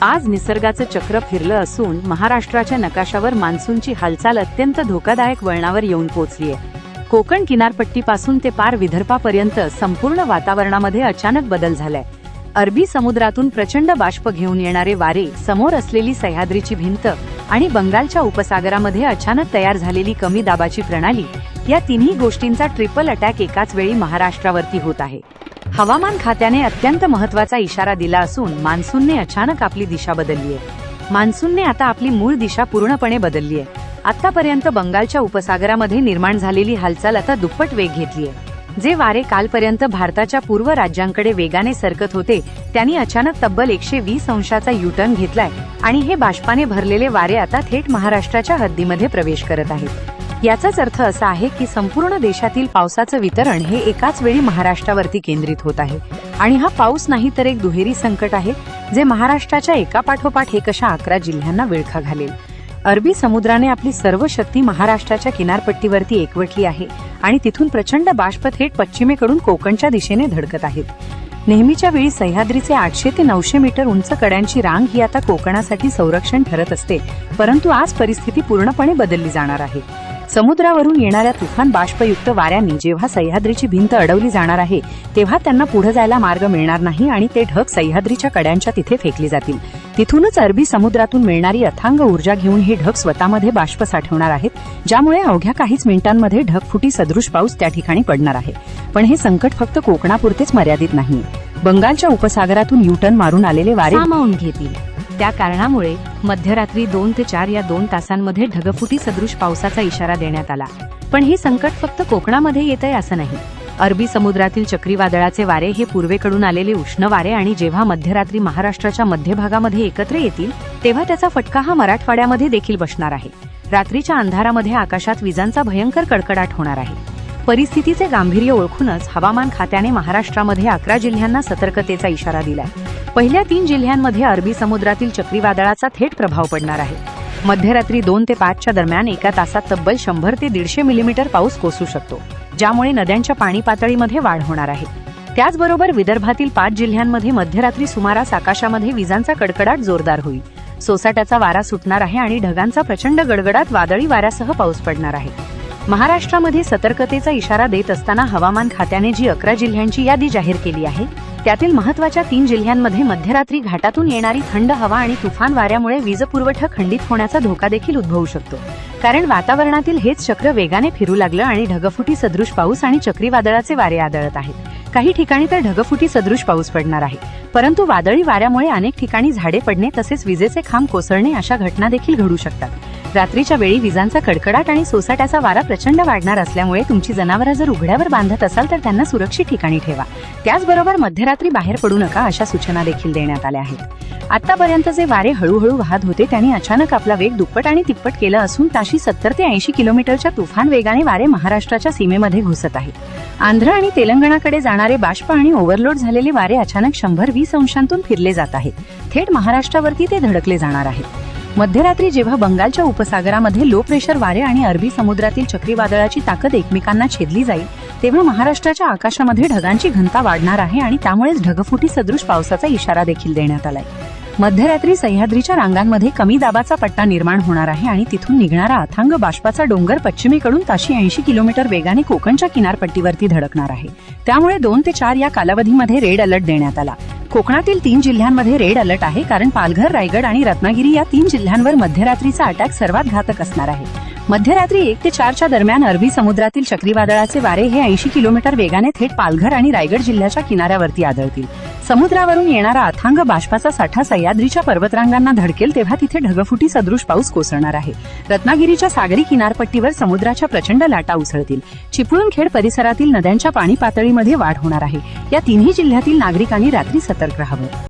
आज निसर्गाचं चक्र फिरलं असून महाराष्ट्राच्या नकाशावर मान्सूनची हालचाल अत्यंत धोकादायक वळणावर येऊन पोहोचली आहे। कोकण किनारपट्टीपासून ते पार विदर्भापर्यंत संपूर्ण वातावरणामध्ये अचानक बदल झालाय। अरबी समुद्रातून प्रचंड बाष्प घेऊन येणारे वारे, समोर असलेली सह्याद्रीची भिंत आणि बंगालच्या उपसागरामध्ये अचानक तयार झालेली कमी दाबाची प्रणाली, या तिन्ही गोष्टींचा ट्रिपल अटॅक एकाच वेळी महाराष्ट्रावरती होत आहे। हवामान खात्याने अत्यंत महत्त्वाचा इशारा दिला असून मान्सूनने अचानक आपली दिशा बदलली आहे। मान्सूनने आता आपली मूळ दिशा पूर्णपणे बदलली आहे। आतापर्यंत बंगालच्या उपसागरामध्ये निर्माण झालेली हालचाल आता दुप्पट वेग घेतली आहे। जे वारे कालपर्यंत भारताच्या पूर्व राज्यांकडे वेगाने सरकत होते, त्यांनी अचानक तब्बल 120 अंशाचा युटर्न घेतलाय आणि हे बाष्पाने भरलेले वारे आता थेट महाराष्ट्राच्या हद्दीमध्ये प्रवेश करत आहेत। याचाच अर्थ असा आहे की संपूर्ण देशातील पावसाचं वितरण हे एकाच वेळी महाराष्ट्रावरती केंद्रित होत आहे आणि हा पाऊस नाही तर एक दुहेरी संकट आहे, जे महाराष्ट्राच्या एकापाठोपाठ एक अशा 11 जिल्ह्यांना विळखा घालेल। अरबी समुद्राने आपली सर्व शक्ती महाराष्ट्राच्या किनारपट्टीवरती एकवटली आहे आणि तिथून प्रचंड बाष्प थेट पश्चिमेकडून कोकणच्या दिशेने धडकत आहेत। नेहमीच्या वेळी सह्याद्रीचे 800 ते 900 मीटर उंच कड्यांची रांग ही आता कोकणासाठी संरक्षण ठरत असते, परंतु आज परिस्थिती पूर्णपणे बदलली जाणार आहे। समुद्रावरून येणाऱ्या तुफान बाष्पयुक्त वाऱ्यांनी जेव्हा सह्याद्रीची भिंत अडवली जाणार आहे, तेव्हा त्यांना पुढे जायला मार्ग मिळणार नाही आणि ते ढग सह्याद्रीच्या कड्यांच्या तिथे फेकले जातील। तिथूनच अरबी समुद्रातून मिळणारी अथांग ऊर्जा घेऊन हे ढग स्वतःमध्ये बाष्प साठवणार आहेत, ज्यामुळे अवघ्या काहीच मिनिटांमध्ये ढगफुटी सदृश पाऊस त्या ठिकाणी पडणार आहे। पण हे संकट फक्त कोकणापुरतेच मर्यादित नाही। बंगालच्या उपसागरातून युटर्न मारून आलेले वारे सामावून घेतील। त्या कारणामुळे मध्यरात्री 2 ते 4 या 2 तासांमध्ये ढगफुटी सदृश पावसाचा इशारा देण्यात आला। पण हे संकट फक्त कोकणामध्ये येतंय असं नाही। अरबी समुद्रातील चक्रीवादळाचे वारे हे पूर्वेकडून आलेले उष्ण वारे आणि जेव्हा मध्यरात्री महाराष्ट्राच्या मध्यभागामध्ये एकत्र येतील, तेव्हा त्याचा फटका हा मराठवाड्यामध्ये देखील बसणार आहे। रात्रीच्या अंधारामध्ये आकाशात विजांचा भयंकर कडकडाट होणार आहे। परिस्थितीचे गांभीर्य ओळखूनच हवामान खात्याने महाराष्ट्रामध्ये 11 जिल्ह्यांना सतर्कतेचा इशारा दिलाय। पहिल्या 3 जिल्ह्यांमध्ये अरबी समुद्रातील चक्रीवादळाचा थेट प्रभाव पडणार आहे। मध्यरात्री 2 ते 5 च्या दरम्यान एका तासात तब्बल 100 ते 150 मिलीमीटर पाऊस कोसळू शकतो, ज्यामुळे नद्यांच्या पाणी पातळीमध्ये वाढ होणार आहे। त्याचबरोबर विदर्भातील 5 जिल्ह्यांमध्ये मध्यरात्री सुमारास आकाशामध्ये विजांचा कडकडाट जोरदार होईल, सोसाट्याचा वारा सुटणार आहे आणि ढगांचा प्रचंड गडगडाट वादळी वाऱ्यासह पाऊस पडणार आहे। महाराष्ट्रामध्ये सतर्कतेचा इशारा देत असताना हवामान खात्याने जी 11 जिल्ह्यांची यादी जाहीर केली आहे, त्यातील महत्त्वाच्या 3 जिल्ह्यांमध्ये मध्यरात्री घाटातून येणारी थंड हवा आणि तुफान वाऱ्यामुळे वीज पुरवठा खंडित होण्याचा धोका देखील उद्भवू शकतो, कारण वातावरणातील हेच चक्र वेगाने फिरू लागलं आणि ढगफुटी सदृश पाऊस आणि चक्रीवादळाचे वारे आदळत आहेत। काही ठिकाणी तर ढगफुटी सदृश पाऊस पडणार आहे, परंतु वादळी वाऱ्यामुळे अनेक ठिकाणी झाडे पडणे तसेच विजेचे खांब कोसळणे अशा घटना देखील घडू शकतात। रात्रीच्या वेळी विजांचा कडकडाट आणि सोसाट्याचा वारा प्रचंड वाढणार असल्यामुळे तुमची जनावरं जर उघड्यावर बांधत असाल तर त्यांना सुरक्षित ठिकाणी ठेवा। त्याचबरोबर मध्यरात्री बाहेर पडू नका अशा सूचना देखील देण्यात आल्या आहेत। आतापर्यंत जे वारे हळूहळू वाहत होते, त्यांनी अचानक आपला वेग दुप्पट आणि तिप्पट केला असून ताशी 70 ते 80 किलोमीटरच्या तुफान वेगाने वारे महाराष्ट्राच्या सीमेमध्ये घुसत आहेत। आंध्र आणि तेलंगणाकडे जाणारे बाष्प आणि ओव्हरलोड झालेले वारे अचानक 120 अंशांतून फिरले जात आहेत। थेट महाराष्ट्रावरती ते धडकले जाणार आहेत। मध्यरात्री जेव्हा बंगालच्या उपसागरामध्ये लो प्रेशर वारे आणि अरबी समुद्रातील चक्रीवादळाची ताकद एकमेकांना छेदली जाईल, तेव्हा महाराष्ट्राच्या आकाशामध्ये ढगांची घनता वाढणार आहे आणि त्यामुळेच ढगफुटी सदृश पावसाचा इशारा देखील देण्यात आलाय। मध्यरात्री सह्याद्रीच्या रांगांमध्ये कमी दाबाचा पट्टा निर्माण होणार आहे आणि तिथून निघणारा अथांग बाष्पाचा डोंगर पश्चिमेकडून ताशी 80 किलोमीटर वेगाने कोकणच्या किनारपट्टीवरती धडकणार आहे। त्यामुळे 2 ते 4 या कालावधीमध्ये रेड अलर्ट देण्यात आला। कोकणातील 3 जिल्ह्यांमध्ये रेड अलर्ट आहे, कारण पालघर, रायगड आणि रत्नागिरी या 3 जिल्ह्यांवर मध्यरात्रीचा अटॅक सर्वात घातक असणार आहे। मध्यरात्री 1 ते 4 च्या दरम्यान अरबी समुद्रातील चक्रीवादळाचे वारे हे 80 किलोमीटर वेगाने थेट पालघर आणि रायगड जिल्ह्याच्या किनाऱ्यावरती आदळतील। समुद्रावरून येणारा अथांग बाष्पाचा साठा सह्याद्रीच्या पर्वतरांगांना धडकेल, तेव्हा तिथे ढगफुटी सदृश पाऊस कोसळणार आहे। रत्नागिरीच्या सागरी किनारपट्टीवर समुद्राच्या प्रचंड लाटा उसळतील। चिपळूणखेड परिसरातील नद्यांच्या पाणी पातळीमध्ये वाढ होणार आहे। या तिन्ही जिल्ह्यातील नागरिकांनी रात्री सतर्क राहावं।